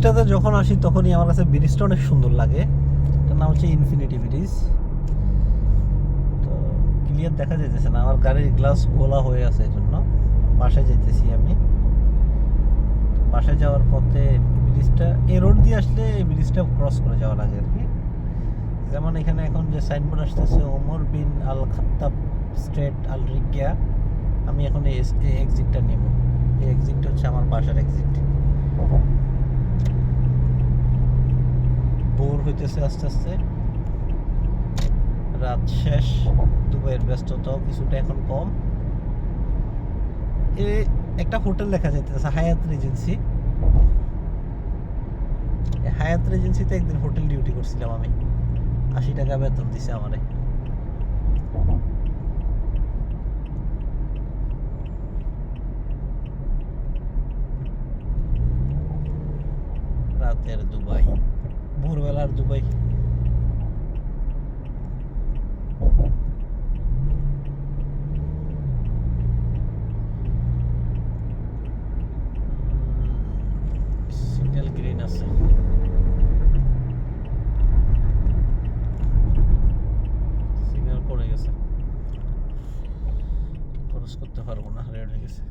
ব্রিজটাতে যখন আসি তখনই আমার কাছে ব্রিজটা অনেক সুন্দর লাগে। এটার নাম হচ্ছে ইনফিনিটি ব্রিজ। তো ক্লিয়ার দেখা যাইতেছে না, আমার গাড়ির গ্লাস গোলা হয়ে আছে, এই জন্য বাসায় যাইতেছি আমি। বাসায় যাওয়ার পথে ব্রিজটা, এই রোড দিয়ে আসলে এই ব্রিজটা ক্রস করে যাওয়া লাগে আর কি। যেমন এখানে এখন যে সাইনবোর্ড আসতেছে ওমর বিন আল খাত্তাব স্ট্রেট আল রিগিয়া, আমি এখন এই এক্সিটটা নেব। এই এক্সিটটা হচ্ছে আমার বাসার এক্সিট। ভোর হইতেছে আস্তে আস্তে, রাত শেষ, দুবাইয়ের ব্যস্ততাও কিছুটা এখন কম। একটা হোটেল দেখা যাইতেছে হায়াত রিজেন্সি। হায়াত রিজেন্সিতে একদিন হোটেল ডিউটি করছিলাম আমি, 80 টাকা বেতন দিছে আমারে। রাতের দুবাই, ভোরবেলার দুবাই। সিগন্যাল গ্রিন আছে, সিগন্যাল পড়ে গেছে, ক্রস করতে পারবো না, রেড হয়ে গেছে।